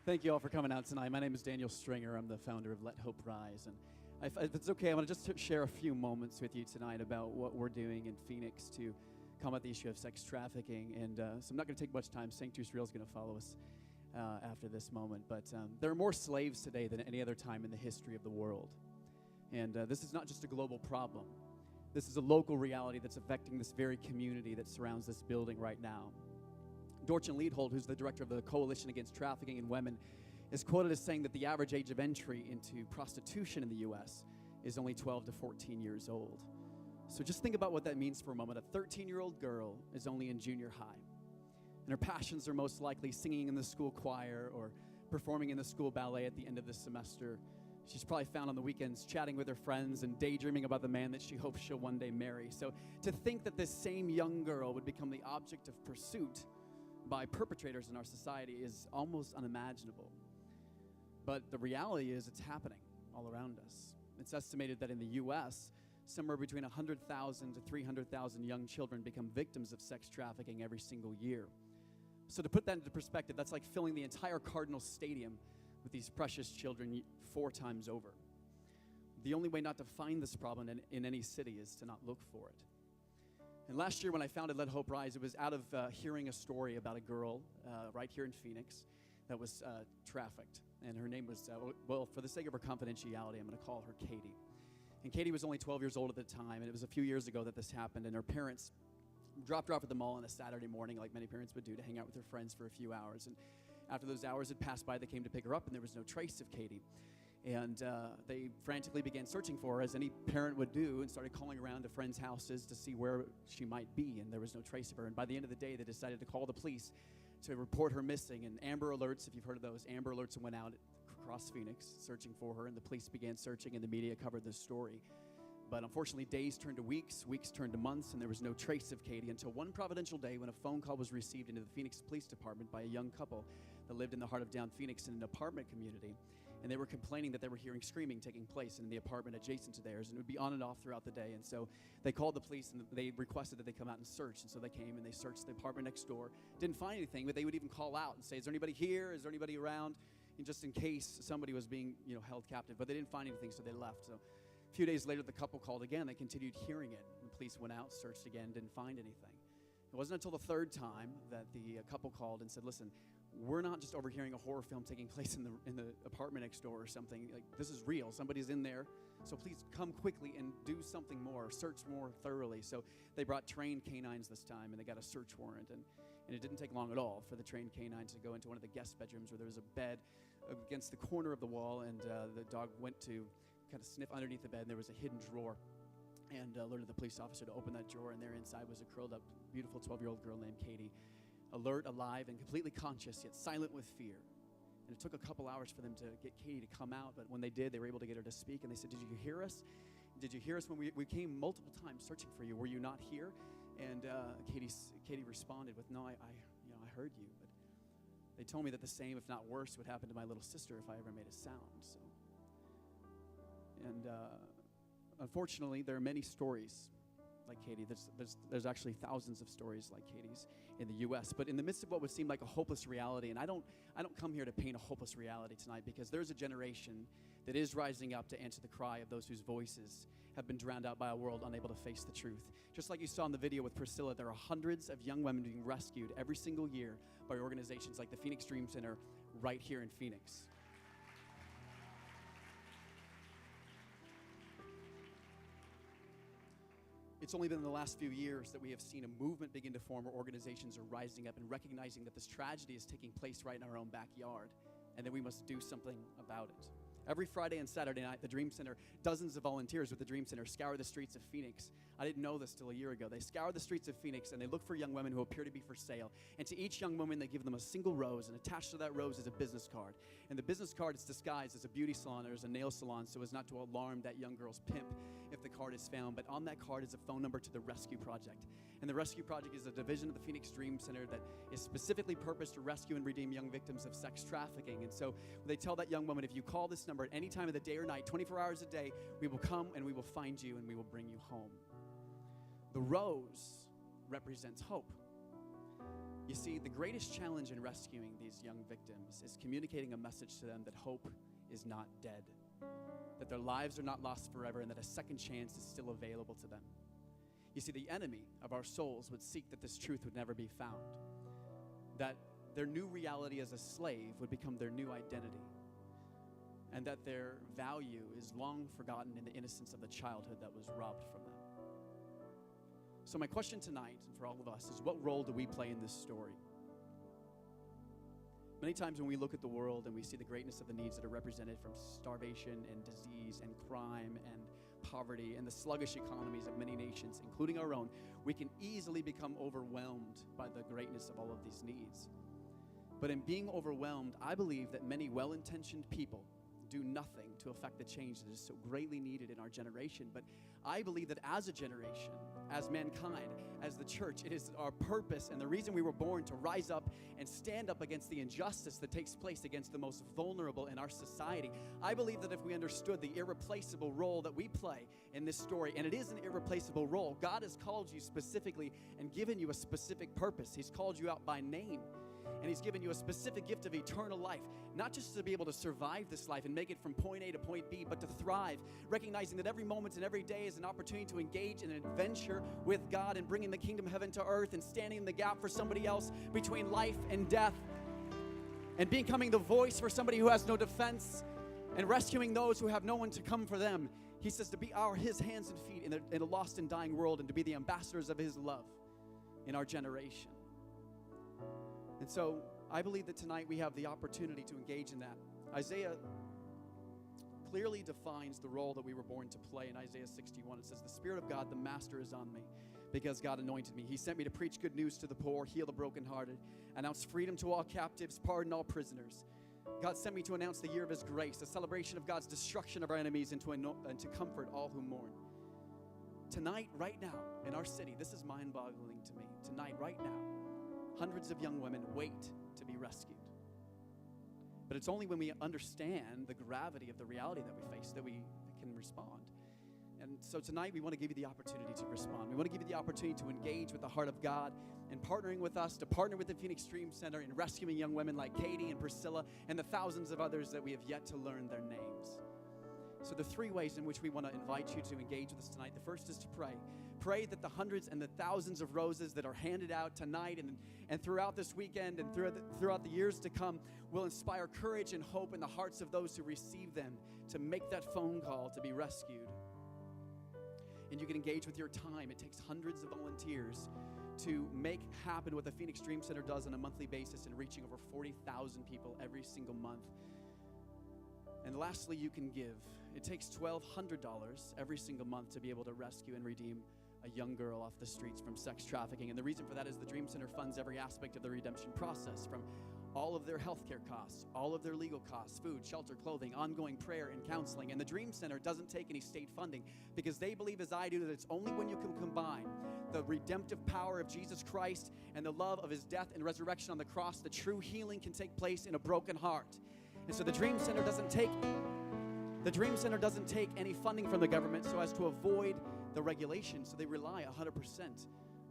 Thank you all for coming out tonight. My name is Daniel Stringer. I'm the founder of Let Hope Rise. And if it's okay, I want to just share a few moments with you tonight about what we're doing in Phoenix to combat the issue of sex trafficking. And so I'm not going to take much time. Sanctus Real is going to follow us after this moment. But there are more slaves today than any other time in the history of the world. And this is not just a global problem. This is a local reality that's affecting this very community that surrounds this building right now. Dorchen Leedhold, who's the director of the Coalition Against Trafficking in Women, is quoted as saying that the average age of entry into prostitution in the U.S. is only 12 to 14 years old. So just think about what that means for a moment. A 13-year-old girl is only in junior high, and her passions are most likely singing in the school choir or performing in the school ballet at the end of the semester. She's probably found on the weekends chatting with her friends and daydreaming about the man that she hopes she'll one day marry. So to think that this same young girl would become the object of pursuit by perpetrators in our society is almost unimaginable. But the reality is it's happening all around us. It's estimated that in the U.S., somewhere between 100,000 to 300,000 young children become victims of sex trafficking every single year. So to put that into perspective, that's like filling the entire Cardinals Stadium with these precious children 4 times over. The only way not to find this problem in any city is to not look for it. And last year when I founded Let Hope Rise, it was out of hearing a story about a girl right here in Phoenix that was trafficked. And her name was, well, for the sake of her confidentiality, I'm going to call her Katie. And Katie was only 12 years old at the time, and it was a few years ago that this happened. And her parents dropped her off at the mall on a Saturday morning, like many parents would do, to hang out with her friends for a few hours. And after those hours had passed by, they came to pick her up, and there was no trace of Katie. And they frantically began searching for her, as any parent would do, and started calling around to friends' houses to see where she might be, and there was no trace of her. And by the end of the day, they decided to call the police to report her missing. And Amber Alerts, if you've heard of those, Amber Alerts went out across Phoenix searching for her, and the police began searching, and the media covered this story. But unfortunately, days turned to weeks, weeks turned to months, and there was no trace of Katie until one providential day when a phone call was received into the Phoenix Police Department by a young couple that lived in the heart of down Phoenix in an apartment community. And they were complaining that they were hearing screaming taking place in the apartment adjacent to theirs, and it would be on and off throughout the day. And so they called the police, and they requested that they come out and search. And so they came, and they searched the apartment next door. Didn't find anything, but they would even call out and say, is there anybody here? Is there anybody around? And just in case somebody was being, held captive. But they didn't find anything, so they left. So a few days later, the couple called again. They continued hearing it. And the police went out, searched again, didn't find anything. It wasn't until the third time that the couple called and said, listen, we're not just overhearing a horror film taking place in the apartment next door or something. Like, this is real. Somebody's in there. So please come quickly and do something more, search more thoroughly. So they brought trained canines this time, and they got a search warrant. And it didn't take long at all for the trained canines to go into one of the guest bedrooms where there was a bed against the corner of the wall, and the dog went to kind of sniff underneath the bed, and there was a hidden drawer. And alerted the police officer to open that drawer, and there inside was a curled up, beautiful 12-year-old girl named Katie, alert, alive, and completely conscious, yet silent with fear. And it took a couple hours for them to get Katie to come out, but when they did, they were able to get her to speak, and they said, did you hear us? Did you hear us when we came multiple times searching for you? Were you not here? And Katie responded with, no, I heard you, but they told me that the same, if not worse, would happen to my little sister if I ever made a sound. So, and unfortunately, there are many stories like Katie. There's actually thousands of stories like Katie's in the U.S. But in the midst of what would seem like a hopeless reality, and I don't come here to paint a hopeless reality tonight, because there's a generation that is rising up to answer the cry of those whose voices have been drowned out by a world unable to face the truth. Just like you saw in the video with Priscilla, there are hundreds of young women being rescued every single year by organizations like the Phoenix Dream Center right here in Phoenix. It's only been in the last few years that we have seen a movement begin to form where organizations are rising up and recognizing that this tragedy is taking place right in our own backyard, and that we must do something about it. Every Friday and Saturday night, the Dream Center, dozens of volunteers with the Dream Center scour the streets of Phoenix. I didn't know this till a year ago. They scour the streets of Phoenix, and they look for young women who appear to be for sale. And to each young woman, they give them a single rose, and attached to that rose is a business card. And the business card is disguised as a beauty salon or as a nail salon, so as not to alarm that young girl's pimp if the card is found. But on that card is a phone number to the Rescue Project. And the Rescue Project is a division of the Phoenix Dream Center that is specifically purposed to rescue and redeem young victims of sex trafficking. And so they tell that young woman, if you call this number at any time of the day or night, 24 hours a day, we will come and we will find you and we will bring you home. The rose represents hope. You see, the greatest challenge in rescuing these young victims is communicating a message to them that hope is not dead, that their lives are not lost forever, and that a second chance is still available to them. You see, the enemy of our souls would seek that this truth would never be found, that their new reality as a slave would become their new identity, and that their value is long forgotten in the innocence of the childhood that was robbed from them. So my question tonight, and for all of us, is what role do we play in this story? Many times when we look at the world and we see the greatness of the needs that are represented from starvation and disease and crime and poverty and the sluggish economies of many nations, including our own, we can easily become overwhelmed by the greatness of all of these needs. But in being overwhelmed, I believe that many well-intentioned people do nothing to affect the change that is so greatly needed in our generation. But I believe that as a generation, as mankind, as the church, it is our purpose and the reason we were born to rise up and stand up against the injustice that takes place against the most vulnerable in our society. I believe that if we understood the irreplaceable role that we play in this story, and it is an irreplaceable role, God has called you specifically and given you a specific purpose. He's called you out by name. And he's given you a specific gift of eternal life, not just to be able to survive this life and make it from point A to point B, but to thrive, recognizing that every moment and every day is an opportunity to engage in an adventure with God and bringing the kingdom of heaven to earth and standing in the gap for somebody else between life and death, and becoming the voice for somebody who has no defense and rescuing those who have no one to come for them. He says to be his hands and feet in a lost and dying world and to be the ambassadors of his love in our generation. And so I believe that tonight we have the opportunity to engage in that. Isaiah clearly defines the role that we were born to play in Isaiah 61. It says, "The Spirit of God, the Master, is on me because God anointed me. He sent me to preach good news to the poor, heal the brokenhearted, announce freedom to all captives, pardon all prisoners. God sent me to announce the year of his grace, a celebration of God's destruction of our enemies, and to comfort all who mourn." Tonight, right now, in our city, this is mind-boggling to me. Tonight, right now, hundreds of young women wait to be rescued. But it's only when we understand the gravity of the reality that we face that we can respond. And so tonight we want to give you the opportunity to respond. We want to give you the opportunity to engage with the heart of God and partnering with us, to partner with the Phoenix Dream Center in rescuing young women like Katie and Priscilla and the thousands of others that we have yet to learn their names. So the three ways in which we want to invite you to engage with us tonight. The first is to pray. Pray that the hundreds and the thousands of roses that are handed out tonight and throughout this weekend and throughout the years to come will inspire courage and hope in the hearts of those who receive them to make that phone call to be rescued. And you can engage with your time. It takes hundreds of volunteers to make happen what the Phoenix Dream Center does on a monthly basis in reaching over 40,000 people every single month. And lastly, you can give. It takes $1,200 every single month to be able to rescue and redeem a young girl off the streets from sex trafficking. And the reason for that is the Dream Center funds every aspect of the redemption process, from all of their healthcare costs, all of their legal costs, food, shelter, clothing, ongoing prayer and counseling. And the Dream Center doesn't take any state funding because they believe, as I do, that it's only when you can combine the redemptive power of Jesus Christ and the love of his death and resurrection on the cross, the true healing can take place in a broken heart. And so the Dream Center doesn't take any funding from the government so as to avoid the regulation. So they rely 100%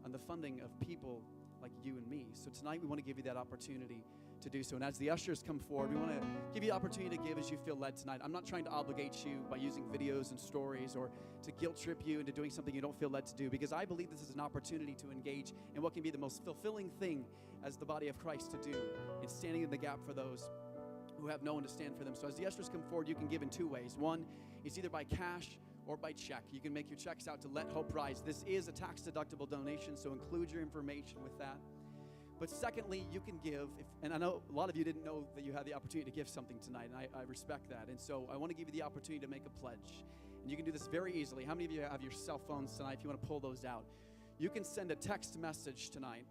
on the funding of people like you and me. So tonight we want to give you that opportunity to do so. And as the ushers come forward, we want to give you the opportunity to give as you feel led tonight. I'm not trying to obligate you by using videos and stories or to guilt trip you into doing something you don't feel led to do, because I believe this is an opportunity to engage in what can be the most fulfilling thing as the body of Christ to do, in standing in the gap for those who have no one to stand for them. So as the ushers come forward, you can give in two ways. One is either by cash or by check. You can make your checks out to Let Hope Rise. This is a tax-deductible donation, so include your information with that. But secondly, you can give, and I know a lot of you didn't know that you had the opportunity to give something tonight, and I respect that. And so I want to give you the opportunity to make a pledge. And you can do this very easily. How many of you have your cell phones tonight if you want to pull those out? You can send a text message tonight,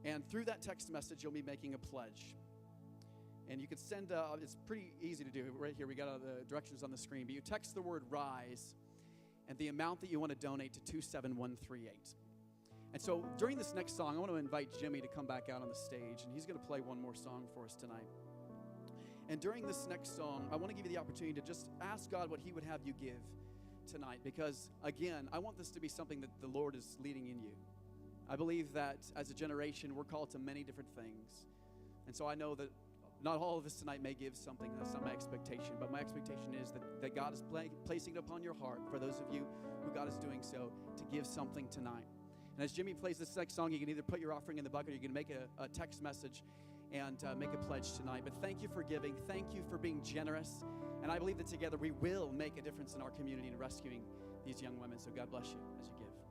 and through that text message, you'll be making a pledge. And you can send, it's pretty easy to do. Right here, we got the directions on the screen. But you text the word RISE and the amount that you want to donate to 27138. And so during this next song, I want to invite Jimmy to come back out on the stage. And he's going to play one more song for us tonight. And during this next song, I want to give you the opportunity to just ask God what he would have you give tonight. Because, again, I want this to be something that the Lord is leading in you. I believe that as a generation, we're called to many different things. And so I know that not all of us tonight may give something. That's not my expectation. But my expectation is that God is placing it upon your heart, for those of you who God is doing so, to give something tonight. And as Jimmy plays this next song, you can either put your offering in the bucket or you can make a text message and make a pledge tonight. But thank you for giving. Thank you for being generous. And I believe that together we will make a difference in our community in rescuing these young women. So God bless you as you give.